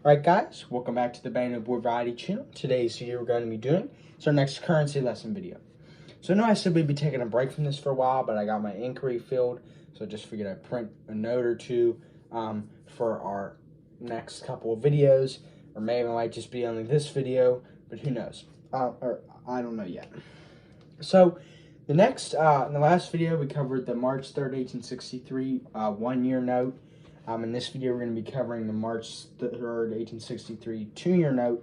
Alright guys, welcome back to the Bando Board Variety channel. Today's video we're going to be doing is our next currency lesson video. So I know I said we'd be taking a break from this for a while, but I got my inquiry filled, so I just figured I'd print a note or two for our next couple of videos, or maybe it might just be only this video, but who knows, or I don't know yet. So the last video we covered the March 3rd, 1863 1-year note. In this video, we're going to be covering the March 3rd, 1863 2-year note.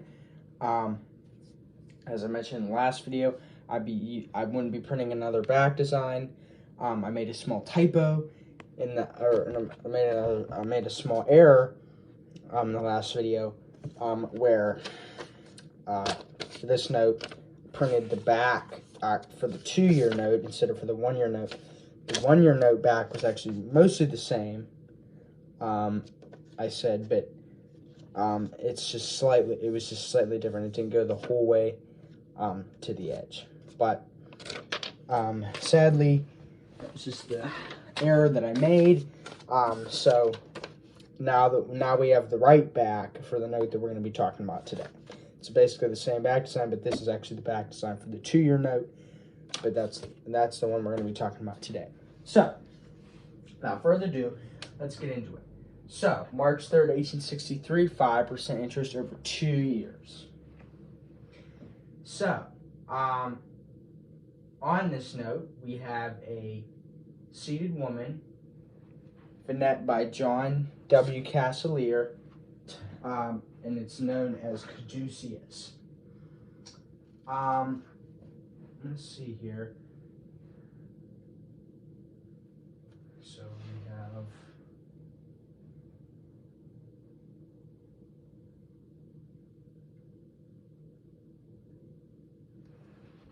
As I mentioned in the last video, I wouldn't be printing another back design. I made a small typo I made a small error in the last video where this note printed the back for the 2-year note instead of for the 1-year note. The 1-year note back was actually mostly the same. I said, but it was just slightly different. It didn't go the whole way to the edge. But sadly, it was just the error that I made. So now we have the right back for the note that we're going to be talking about today. It's basically the same back design, but this is actually the back design for the 2-year note. But that's the one we're going to be talking about today. So, without further ado, let's get into it. So, March 3rd, 1863, 5% interest over 2 years. So, on this note, we have a seated woman, vignette by John W. Casalier, and it's known as Caduceus. Let's see here. So we have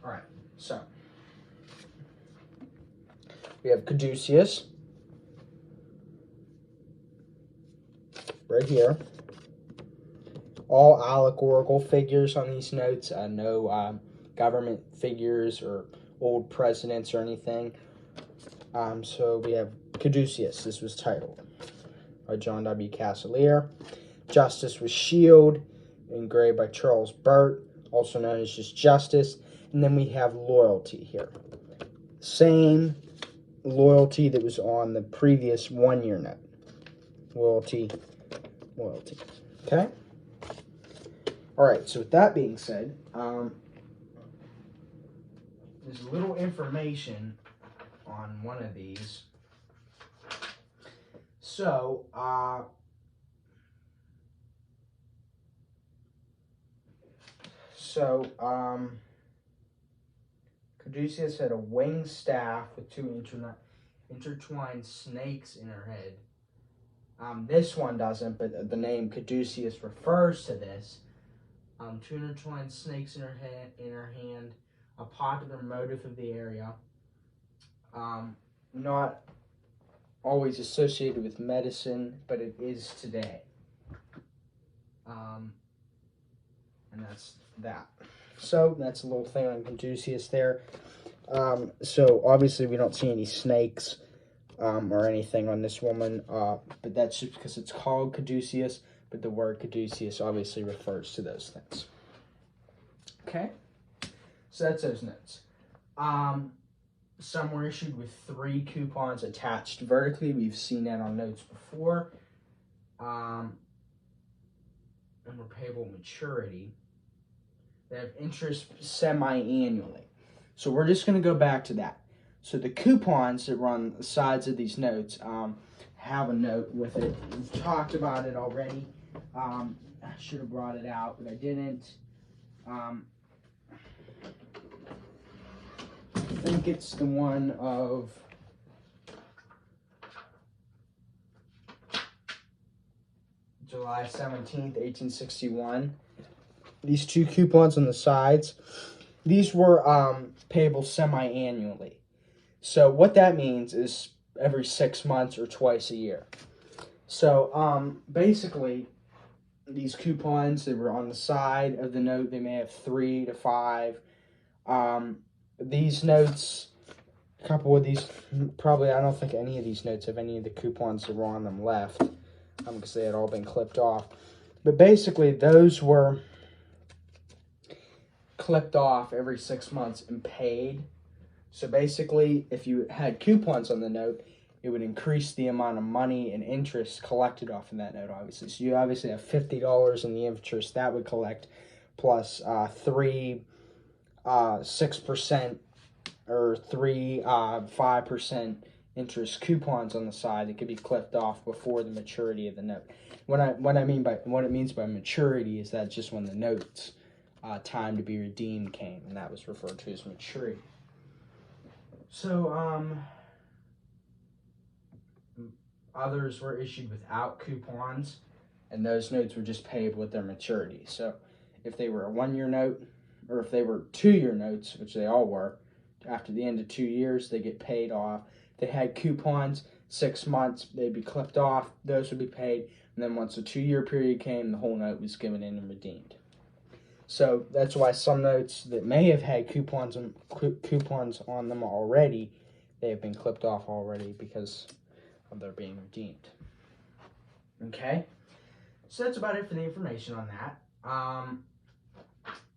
Alright, so we have Caduceus right here. All allegorical figures on these notes, no government figures or old presidents or anything. So we have Caduceus. This was titled by John W. Casalier. Justice was Shield, engraved by Charles Burt, also known as just Justice. And then we have Loyalty here. Same loyalty that was on the previous 1-year note. Loyalty. Okay? Alright, so with that being said, there's a little information on one of these. So, Caduceus had a winged staff with 2 intertwined snakes in her head. This one doesn't, but the name Caduceus refers to this. 2 intertwined snakes in her hand, a popular motif of the area. Not always associated with medicine, but it is today. And that's that. So that's a little thing on Caduceus there. So obviously we don't see any snakes or anything on this woman, but that's just because it's called Caduceus, but the word Caduceus obviously refers to those things. Okay, so that's those notes. Some were issued with 3 coupons attached vertically. We've seen that on notes before. And were payable maturity. They have interest semi-annually. So we're just going to go back to that. So the coupons that run the sides of these notes have a note with it. We've talked about it already. I should have brought it out, but I didn't. I think it's the one of July 17th, 1861. These 2 coupons on the sides, these were payable semi-annually. So what that means is every 6 months or twice a year. So basically, these coupons that were on the side of the note, they may have 3 to 5. These notes, a couple of these, probably I don't think any of these notes have any of the coupons that were on them left, because they had all been clipped off. But basically, those were clipped off every 6 months and paid. So basically, if you had coupons on the note, it would increase the amount of money and interest collected off of that note, obviously. So you obviously have $50 in the interest that would collect, plus 6% or 5% interest coupons on the side that could be clipped off before the maturity of the note. What it means by maturity is that just when the note's time to be redeemed came, and that was referred to as maturity. So others were issued without coupons, and those notes were just paid with their maturity. So if they were a 1-year note, or if they were 2-year notes, which they all were, after the end of 2 years, they get paid off. If they had coupons, 6 months, they'd be clipped off. Those would be paid. And then once the 2-year period came, the whole note was given in and redeemed. So that's why some notes that may have had coupons on them already, they have been clipped off already because of their being redeemed. Okay? So that's about it for the information on that.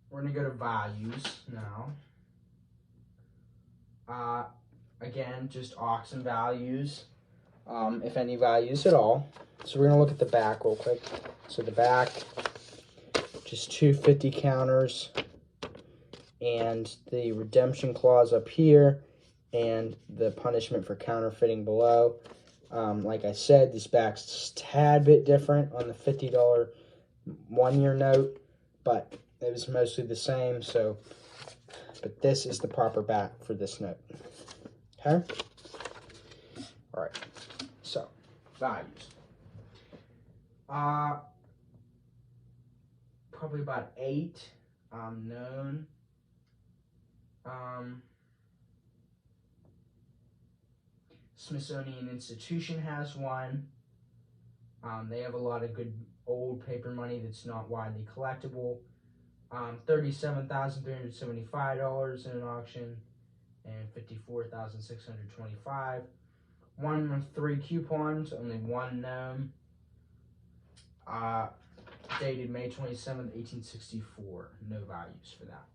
We're going to go to values now. Again, just auction values, if any values at all. So we're going to look at the back real quick. So the back, just 250 counters, and the redemption clause up here, and the punishment for counterfeiting below. Like I said, this back's just a tad bit different on the $50 1-year note, but it was mostly the same. So, but this is the proper back for this note. Okay. All right. So, values. Probably about 8 known. Smithsonian Institution has one. They have a lot of good old paper money that's not widely collectible. $37,375 in an auction, and $54,625. 1 of 3 coupons, only 1 known. Dated May 27th, 1864. No values for that.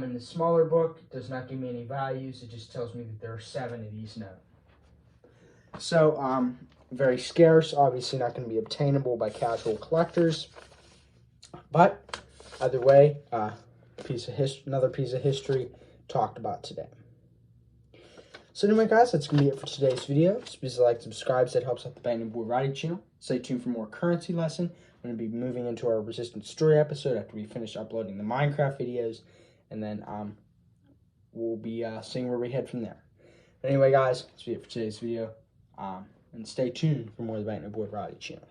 In the smaller book, it does not give me any values. It just tells me that there are 7 of these known. So, very scarce. Obviously not going to be obtainable by casual collectors. But, either way, another piece of history talked about today. So anyway, guys, that's going to be it for today's video. So please like, subscribe, so it helps out the Banging Boy Writing channel. Stay tuned for more currency lesson. I'm going to be moving into our Resistance Story episode after we finish uploading the Minecraft videos. And then we'll be seeing where we head from there. But anyway, guys, that's it for today's video. And stay tuned for more of the Banging Boy Writing channel.